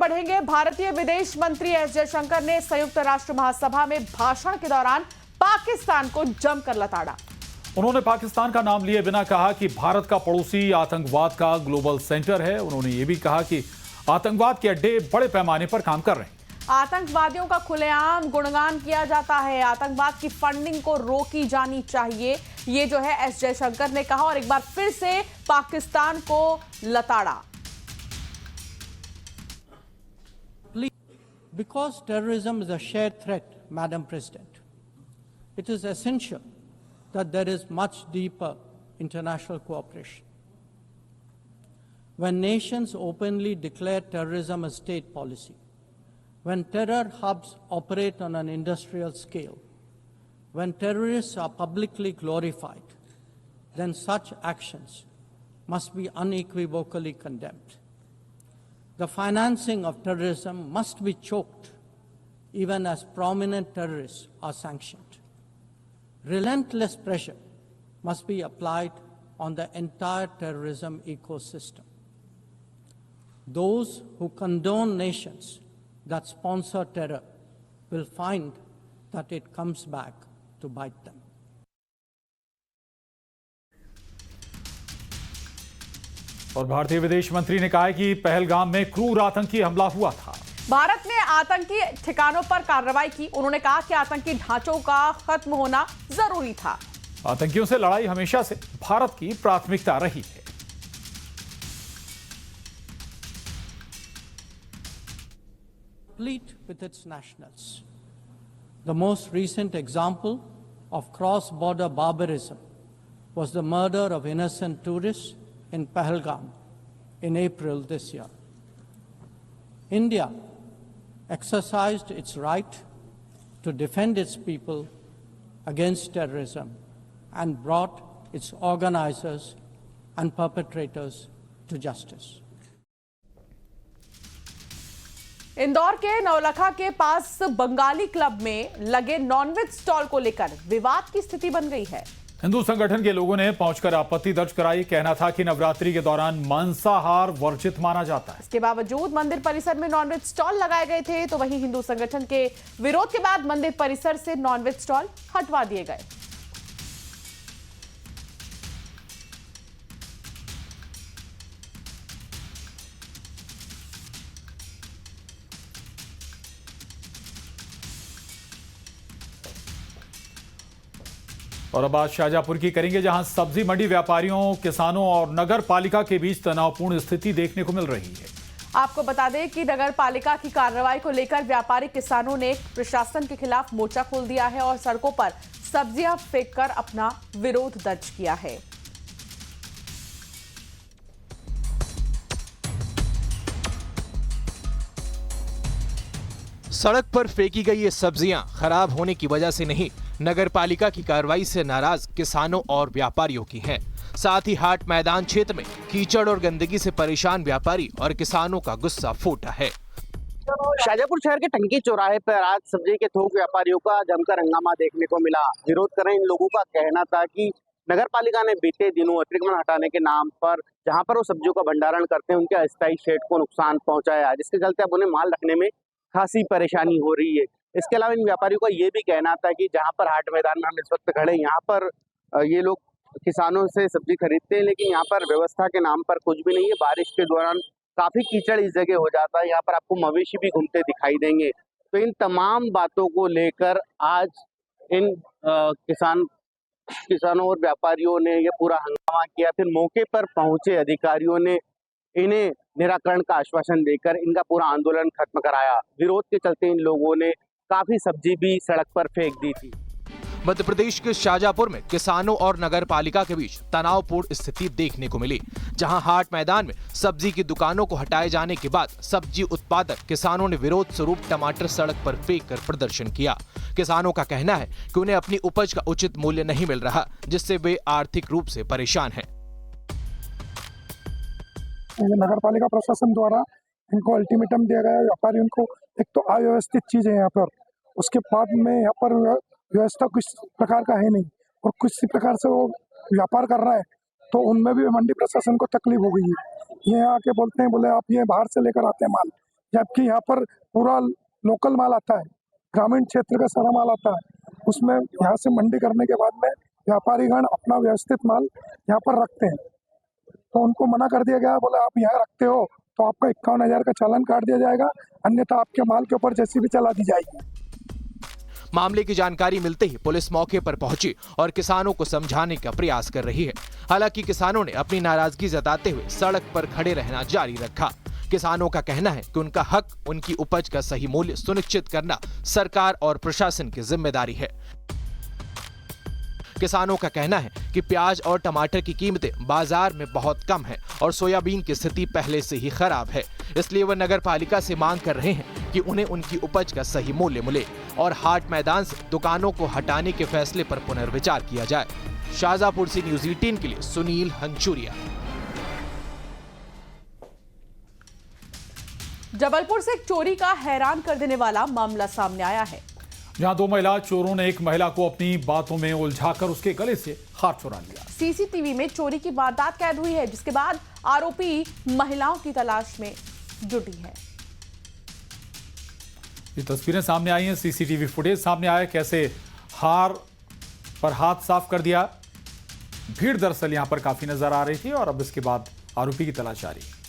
बढ़ेंगे। भारतीय विदेश मंत्री एस जयशंकर ने संयुक्त राष्ट्र महासभा में भाषण के दौरान पाकिस्तान को जमकर लताड़ा। उन्होंने पाकिस्तान का नाम लिए बिना कहा कि भारत का पड़ोसी आतंकवाद का ग्लोबल सेंटर है। उन्होंने ये भी कहा कि आतंकवाद के अड्डे बड़े पैमाने पर काम कर रहे हैं। आतंकवादियों का खुलेआम गुणगान किया जाता है। आतंकवाद की फंडिंग को रोकी जानी चाहिए, ये जो है एस जयशंकर ने कहा और एक बार फिर से पाकिस्तान को लताड़ा। Because terrorism is a shared threat, Madam President, it is essential that there is much deeper international cooperation. When nations openly declare terrorism a state policy, when terror hubs operate on an industrial scale, when terrorists are publicly glorified, then such actions must be unequivocally condemned. The financing of terrorism must be choked, even as prominent terrorists are sanctioned. Relentless pressure must be applied on the entire terrorism ecosystem. Those who condone nations that sponsor terror will find that it comes back to bite them. और भारतीय विदेश मंत्री ने कहा है कि पहलगाम में क्रूर आतंकी हमला हुआ था। भारत ने आतंकी ठिकानों पर कार्रवाई की। उन्होंने कहा कि आतंकी ढांचों का खत्म होना जरूरी था। आतंकियों से लड़ाई हमेशा से भारत की प्राथमिकता रही है। Complete with its nationals. The most recent example of cross-border barbarism was the murder of innocent tourists in Pahalgam in April this year. India exercised its right to defend its people against terrorism and brought its organizers and perpetrators to justice. Indore के नौलखा के पास Bengali club में लगे nonveg stall को लेकर विवाद की स्थिति बन गई है। हिंदू संगठन के लोगों ने पहुंचकर आपत्ति दर्ज कराई। कहना था कि नवरात्रि के दौरान मांसाहार वर्जित माना जाता है। इसके बावजूद मंदिर परिसर में नॉनवेज स्टॉल लगाए गए थे, तो वहीं हिंदू संगठन के विरोध के बाद मंदिर परिसर से नॉनवेज स्टॉल हटवा दिए गए। और अब बात शाहजहांपुर की करेंगे, जहां सब्जी मंडी व्यापारियों, किसानों और नगर पालिका के बीच तनावपूर्ण स्थिति देखने को मिल रही है। आपको बता दें कि नगर पालिका की कार्रवाई को लेकर व्यापारी किसानों ने प्रशासन के खिलाफ मोर्चा खोल दिया है और सड़कों पर सब्जियां फेंककर अपना विरोध दर्ज किया है। सड़क पर फेंकी गई ये सब्जियां खराब होने की वजह से नहीं, नगर पालिका की कार्रवाई से नाराज किसानों और व्यापारियों की है। साथ ही हाट मैदान क्षेत्र में कीचड़ और गंदगी से परेशान व्यापारी और किसानों का गुस्सा फूटा है। शाहजहांपुर शहर के टंकी चौराहे पर आज सब्जी के थोक व्यापारियों का जमकर हंगामा देखने को मिला। विरोध कर रहे इन लोगों का कहना था कि नगर पालिका ने बीते दिनों अतिक्रमण हटाने के नाम पर जहां पर वो सब्जियों का भंडारण करते हैं उनके अस्थायी शेड को नुकसान पहुंचाया, जिसके चलते अब उन्हें माल रखने में खासी परेशानी हो रही है। इसके अलावा इन व्यापारियों का ये भी कहना था कि जहां पर हाट मैदान में हम इस वक्त खड़े, यहाँ पर ये लोग किसानों से सब्जी खरीदते हैं, लेकिन यहाँ पर व्यवस्था के नाम पर कुछ भी नहीं है। बारिश के दौरान काफी कीचड़ इस जगह हो जाता है, यहाँ पर आपको मवेशी भी घूमते दिखाई देंगे। तो इन तमाम बातों को लेकर आज इन किसानों और व्यापारियों ने ये पूरा हंगामा किया। फिर मौके पर पहुंचे अधिकारियों ने इन्हें निराकरण का आश्वासन देकर इनका पूरा आंदोलन खत्म कराया। विरोध के चलते इन लोगों ने काफी सब्जी भी सड़क पर फेंक दी थी। मध्य प्रदेश के शाहजहांपुर में किसानों और नगर पालिका के बीच तनावपूर्ण स्थिति देखने को मिली, जहां हाट मैदान में सब्जी की दुकानों को हटाए जाने के बाद सब्जी उत्पादक किसानों ने विरोध स्वरूप टमाटर सड़क पर फेंक कर प्रदर्शन किया। किसानों का कहना है कि उन्हें अपनी उपज का उचित मूल्य नहीं मिल रहा, जिससे वे आर्थिक रूप से परेशान हैं। नगर पालिका प्रशासन द्वारा इनको अल्टीमेटम दिया गया है। व्यापारियों को एक तो अव्यवस्थित चीज है यहाँ पर, उसके बाद में यहाँ पर व्यवस्था कुछ प्रकार का है नहीं और कुछ प्रकार से वो व्यापार कर रहा है, तो उनमें भी मंडी प्रशासन को तकलीफ हो गई है। ये आके बोलते हैं, बोले आप ये बाहर से लेकर आते हैं माल, जबकि यहाँ पर पूरा लोकल माल आता है, ग्रामीण क्षेत्र का सारा माल आता है। उसमें यहाँ से मंडी करने के बाद में व्यापारीगण अपना व्यवस्थित माल यहाँ पर रखते हैं, तो उनको मना कर दिया गया, बोले आप यहाँ रखते हो तो आपका 51,000 का चालान काट दिया जाएगा, अन्यथा आपके माल के ऊपर जेसीबी चला दी जाएगी। मामले की जानकारी मिलते ही पुलिस मौके पर पहुंची और किसानों को समझाने का प्रयास कर रही है। हालांकि किसानों ने अपनी नाराजगी जताते हुए सड़क पर खड़े रहना जारी रखा। किसानों का कहना है कि उनका हक, उनकी उपज का सही मूल्य सुनिश्चित करना सरकार और प्रशासन की जिम्मेदारी है। किसानों का कहना है कि प्याज और टमाटर की कीमतें बाजार में बहुत कम है और सोयाबीन की स्थिति पहले से ही खराब है, इसलिए वह नगर पालिका से मांग कर रहे हैं कि उन्हें उनकी उपज का सही मूल्य मिले और हाट मैदान से दुकानों को हटाने के फैसले पर पुनर्विचार किया जाए। शाहजहांपुर से न्यूज़ 18 के लिए सुनील हंचुरिया। जबलपुर से एक चोरी का हैरान कर देने वाला मामला सामने आया है, जहां 2 महिला चोरों ने एक महिला को अपनी बातों में उलझाकर उसके गले से हार चुरा लिया। सीसीटीवी में चोरी की वारदात कैद हुई है, जिसके बाद आरोपी महिलाओं की तलाश में जुटी है। ये तस्वीरें सामने आई हैं, सीसीटीवी फुटेज सामने आया, कैसे हार पर हाथ साफ कर दिया। भीड़ दरअसल यहां पर काफी नजर आ रही थी और अब इसके बाद आरोपी की तलाश जारी है।